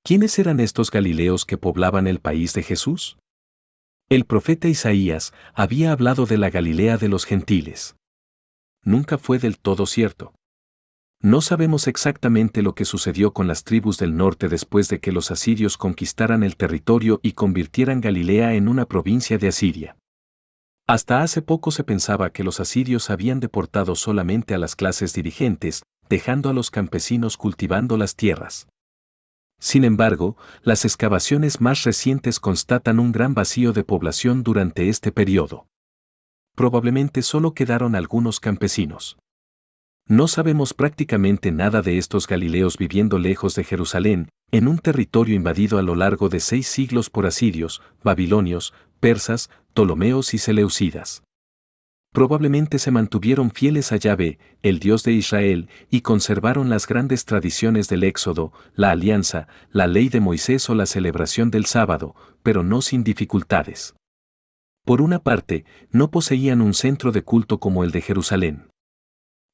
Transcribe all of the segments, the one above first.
¿Quiénes eran estos galileos que poblaban el país de Jesús? El profeta Isaías había hablado de la Galilea de los gentiles. Nunca fue del todo cierto. No sabemos exactamente lo que sucedió con las tribus del norte después de que los asirios conquistaran el territorio y convirtieran Galilea en una provincia de Asiria. Hasta hace poco se pensaba que los asirios habían deportado solamente a las clases dirigentes, dejando a los campesinos cultivando las tierras. Sin embargo, las excavaciones más recientes constatan un gran vacío de población durante este periodo. Probablemente solo quedaron algunos campesinos. No sabemos prácticamente nada de estos galileos viviendo lejos de Jerusalén, en un territorio invadido a lo largo de 6 siglos por asirios, babilonios, persas, ptolomeos y seleucidas. Probablemente se mantuvieron fieles a Yahvé, el Dios de Israel, y conservaron las grandes tradiciones del Éxodo, la alianza, la ley de Moisés o la celebración del sábado, pero no sin dificultades. Por una parte, no poseían un centro de culto como el de Jerusalén.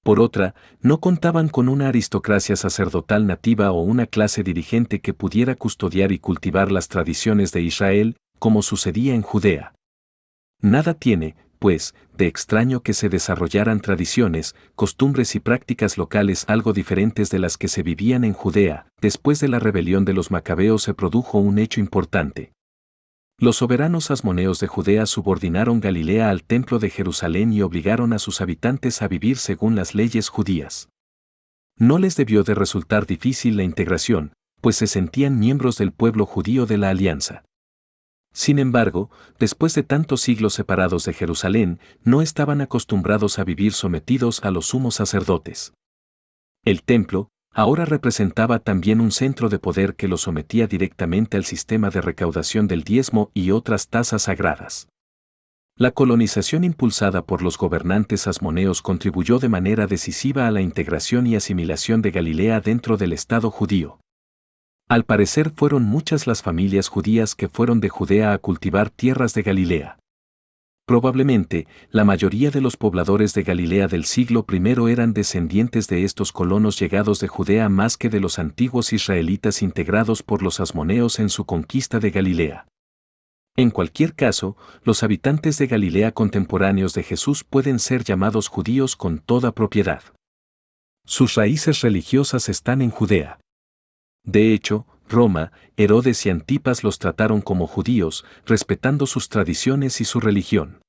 Por otra, no contaban con una aristocracia sacerdotal nativa o una clase dirigente que pudiera custodiar y cultivar las tradiciones de Israel, como sucedía en Judea. Nada tiene, pues, de extraño que se desarrollaran tradiciones, costumbres y prácticas locales algo diferentes de las que se vivían en Judea. Después de la rebelión de los macabeos se produjo un hecho importante. Los soberanos asmoneos de Judea subordinaron Galilea al templo de Jerusalén y obligaron a sus habitantes a vivir según las leyes judías. No les debió de resultar difícil la integración, pues se sentían miembros del pueblo judío de la alianza. Sin embargo, después de tantos siglos separados de Jerusalén, no estaban acostumbrados a vivir sometidos a los sumos sacerdotes. El templo, ahora representaba también un centro de poder que lo sometía directamente al sistema de recaudación del diezmo y otras tasas sagradas. La colonización impulsada por los gobernantes asmoneos contribuyó de manera decisiva a la integración y asimilación de Galilea dentro del Estado judío. Al parecer fueron muchas las familias judías que fueron de Judea a cultivar tierras de Galilea. Probablemente, la mayoría de los pobladores de Galilea del siglo I eran descendientes de estos colonos llegados de Judea más que de los antiguos israelitas integrados por los asmoneos en su conquista de Galilea. En cualquier caso, los habitantes de Galilea contemporáneos de Jesús pueden ser llamados judíos con toda propiedad. Sus raíces religiosas están en Judea. De hecho, Roma, Herodes y Antipas los trataron como judíos, respetando sus tradiciones y su religión.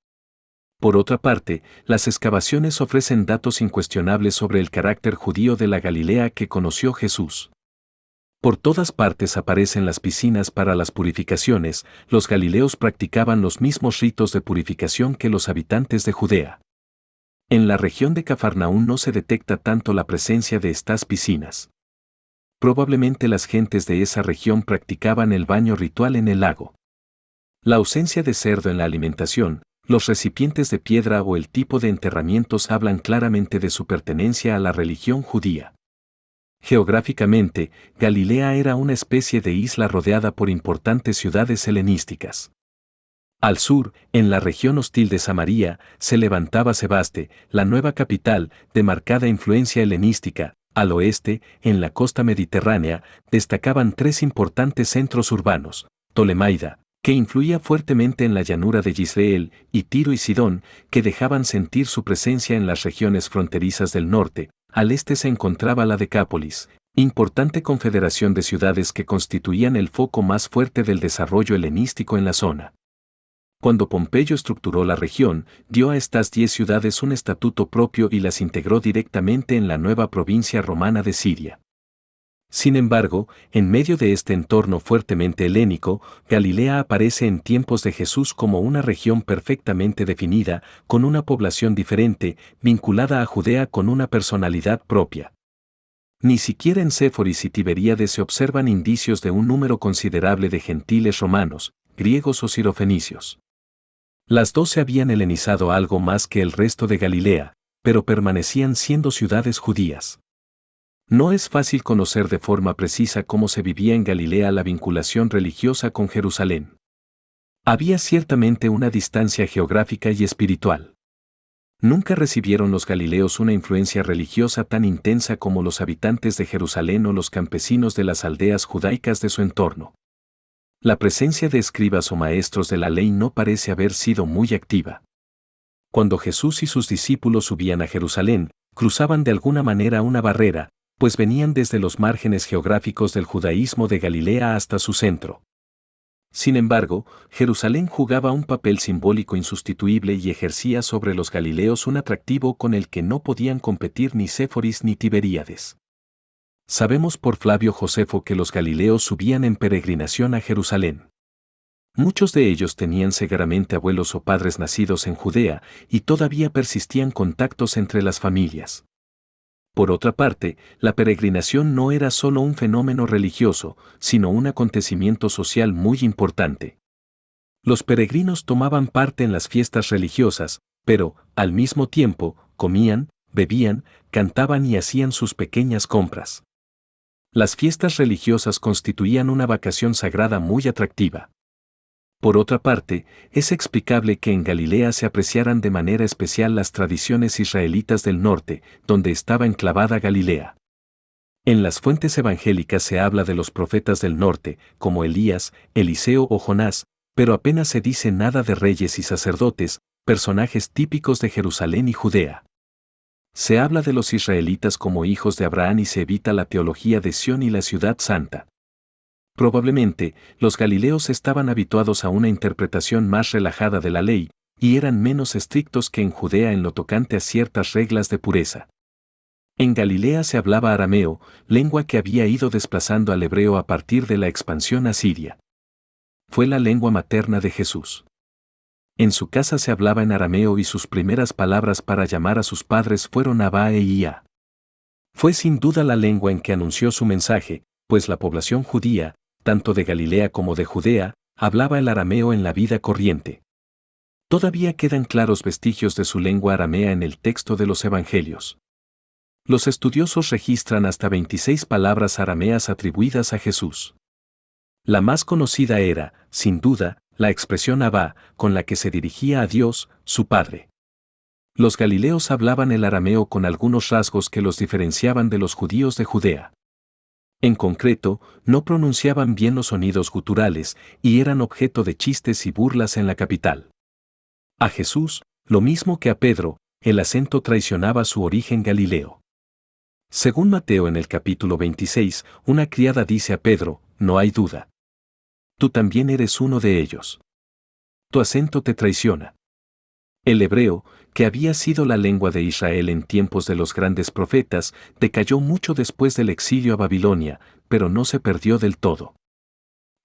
Por otra parte, las excavaciones ofrecen datos incuestionables sobre el carácter judío de la Galilea que conoció Jesús. Por todas partes aparecen las piscinas para las purificaciones. Los galileos practicaban los mismos ritos de purificación que los habitantes de Judea. En la región de Cafarnaún no se detecta tanto la presencia de estas piscinas. Probablemente las gentes de esa región practicaban el baño ritual en el lago. La ausencia de cerdo en la alimentación, los recipientes de piedra o el tipo de enterramientos hablan claramente de su pertenencia a la religión judía. Geográficamente, Galilea era una especie de isla rodeada por importantes ciudades helenísticas. Al sur, en la región hostil de Samaria, se levantaba Sebaste, la nueva capital, de marcada influencia helenística. Al oeste, en la costa mediterránea, destacaban 3 importantes centros urbanos: Ptolemaida, que influía fuertemente en la llanura de Yisrael, y Tiro y Sidón, que dejaban sentir su presencia en las regiones fronterizas del norte. Al este se encontraba la Decápolis, importante confederación de ciudades que constituían el foco más fuerte del desarrollo helenístico en la zona. Cuando Pompeyo estructuró la región, dio a estas 10 ciudades un estatuto propio y las integró directamente en la nueva provincia romana de Siria. Sin embargo, en medio de este entorno fuertemente helénico, Galilea aparece en tiempos de Jesús como una región perfectamente definida, con una población diferente, vinculada a Judea con una personalidad propia. Ni siquiera en Séforis y Tiberíades se observan indicios de un número considerable de gentiles romanos, griegos o sirofenicios. Las dos se habían helenizado algo más que el resto de Galilea, pero permanecían siendo ciudades judías. No es fácil conocer de forma precisa cómo se vivía en Galilea la vinculación religiosa con Jerusalén. Había ciertamente una distancia geográfica y espiritual. Nunca recibieron los galileos una influencia religiosa tan intensa como los habitantes de Jerusalén o los campesinos de las aldeas judaicas de su entorno. La presencia de escribas o maestros de la ley no parece haber sido muy activa. Cuando Jesús y sus discípulos subían a Jerusalén, cruzaban de alguna manera una barrera, pues venían desde los márgenes geográficos del judaísmo de Galilea hasta su centro. Sin embargo, Jerusalén jugaba un papel simbólico insustituible y ejercía sobre los galileos un atractivo con el que no podían competir ni Séforis ni Tiberíades. Sabemos por Flavio Josefo que los galileos subían en peregrinación a Jerusalén. Muchos de ellos tenían seguramente abuelos o padres nacidos en Judea y todavía persistían contactos entre las familias. Por otra parte, la peregrinación no era solo un fenómeno religioso, sino un acontecimiento social muy importante. Los peregrinos tomaban parte en las fiestas religiosas, pero, al mismo tiempo, comían, bebían, cantaban y hacían sus pequeñas compras. Las fiestas religiosas constituían una vacación sagrada muy atractiva. Por otra parte, es explicable que en Galilea se apreciaran de manera especial las tradiciones israelitas del norte, donde estaba enclavada Galilea. En las fuentes evangélicas se habla de los profetas del norte, como Elías, Eliseo o Jonás, pero apenas se dice nada de reyes y sacerdotes, personajes típicos de Jerusalén y Judea. Se habla de los israelitas como hijos de Abraham y se evita la teología de Sión y la ciudad santa. Probablemente, los galileos estaban habituados a una interpretación más relajada de la ley, y eran menos estrictos que en Judea en lo tocante a ciertas reglas de pureza. En Galilea se hablaba arameo, lengua que había ido desplazando al hebreo a partir de la expansión asiria. Fue la lengua materna de Jesús. En su casa se hablaba en arameo y sus primeras palabras para llamar a sus padres fueron Abba e Ia. Fue sin duda la lengua en que anunció su mensaje, pues la población judía, tanto de Galilea como de Judea, hablaba el arameo en la vida corriente. Todavía quedan claros vestigios de su lengua aramea en el texto de los Evangelios. Los estudiosos registran hasta 26 palabras arameas atribuidas a Jesús. La más conocida era, sin duda, la expresión Abba, con la que se dirigía a Dios, su Padre. Los galileos hablaban el arameo con algunos rasgos que los diferenciaban de los judíos de Judea. En concreto, no pronunciaban bien los sonidos guturales y eran objeto de chistes y burlas en la capital. A Jesús, lo mismo que a Pedro, el acento traicionaba su origen galileo. Según Mateo en el capítulo 26, una criada dice a Pedro, no hay duda. Tú también eres uno de ellos. Tu acento te traiciona. El hebreo, que había sido la lengua de Israel en tiempos de los grandes profetas, decayó mucho después del exilio a Babilonia, pero no se perdió del todo.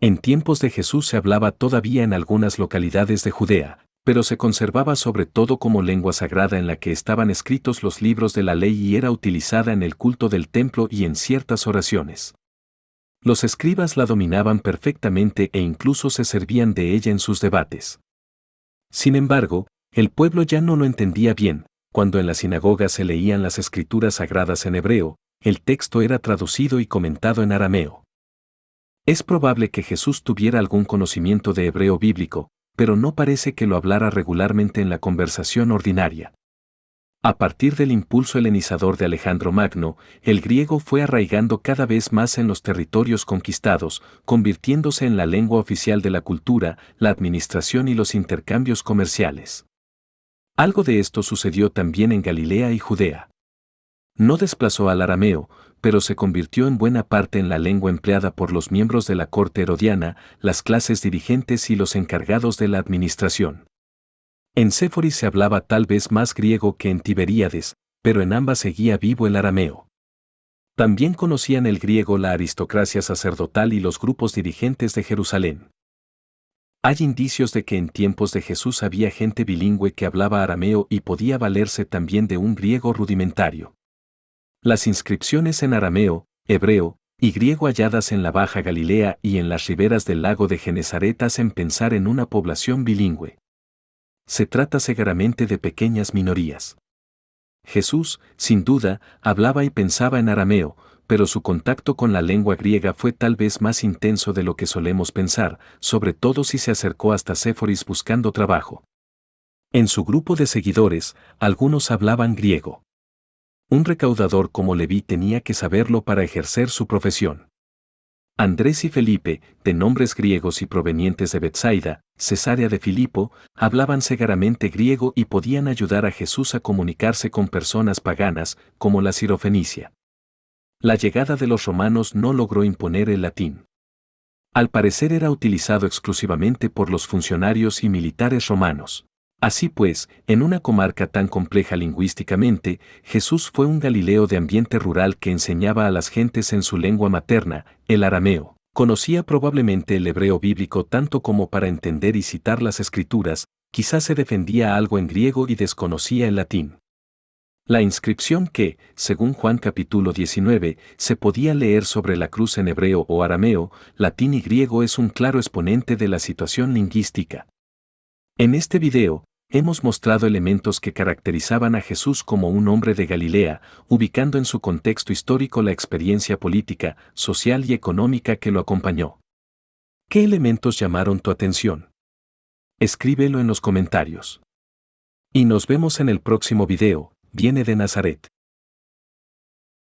En tiempos de Jesús se hablaba todavía en algunas localidades de Judea, pero se conservaba sobre todo como lengua sagrada en la que estaban escritos los libros de la ley y era utilizada en el culto del templo y en ciertas oraciones. Los escribas la dominaban perfectamente e incluso se servían de ella en sus debates. Sin embargo, el pueblo ya no lo entendía bien. Cuando en la sinagoga se leían las escrituras sagradas en hebreo, el texto era traducido y comentado en arameo. Es probable que Jesús tuviera algún conocimiento de hebreo bíblico, pero no parece que lo hablara regularmente en la conversación ordinaria. A partir del impulso helenizador de Alejandro Magno, el griego fue arraigando cada vez más en los territorios conquistados, convirtiéndose en la lengua oficial de la cultura, la administración y los intercambios comerciales. Algo de esto sucedió también en Galilea y Judea. No desplazó al arameo, pero se convirtió en buena parte en la lengua empleada por los miembros de la corte herodiana, las clases dirigentes y los encargados de la administración. En Séforis se hablaba tal vez más griego que en Tiberíades, pero en ambas seguía vivo el arameo. También conocían el griego la aristocracia sacerdotal y los grupos dirigentes de Jerusalén. Hay indicios de que en tiempos de Jesús había gente bilingüe que hablaba arameo y podía valerse también de un griego rudimentario. Las inscripciones en arameo, hebreo y griego halladas en la Baja Galilea y en las riberas del lago de Genesaret hacen pensar en una población bilingüe. Se trata seguramente de pequeñas minorías. Jesús, sin duda, hablaba y pensaba en arameo, pero su contacto con la lengua griega fue tal vez más intenso de lo que solemos pensar, sobre todo si se acercó hasta Séforis buscando trabajo. En su grupo de seguidores, algunos hablaban griego. Un recaudador como Leví tenía que saberlo para ejercer su profesión. Andrés y Felipe, de nombres griegos y provenientes de Betsaida, Cesarea de Filipo, hablaban segaramente griego y podían ayudar a Jesús a comunicarse con personas paganas, como la Sirofenicia. La llegada de los romanos no logró imponer el latín. Al parecer era utilizado exclusivamente por los funcionarios y militares romanos. Así pues, en una comarca tan compleja lingüísticamente, Jesús fue un Galileo de ambiente rural que enseñaba a las gentes en su lengua materna, el arameo. Conocía probablemente el hebreo bíblico tanto como para entender y citar las escrituras, quizás se defendía algo en griego y desconocía el latín. La inscripción que, según Juan capítulo 19, se podía leer sobre la cruz en hebreo o arameo, latín y griego es un claro exponente de la situación lingüística. En este video, hemos mostrado elementos que caracterizaban a Jesús como un hombre de Galilea, ubicando en su contexto histórico la experiencia política, social y económica que lo acompañó. ¿Qué elementos llamaron tu atención? Escríbelo en los comentarios. Y nos vemos en el próximo video. Viene de Nazaret.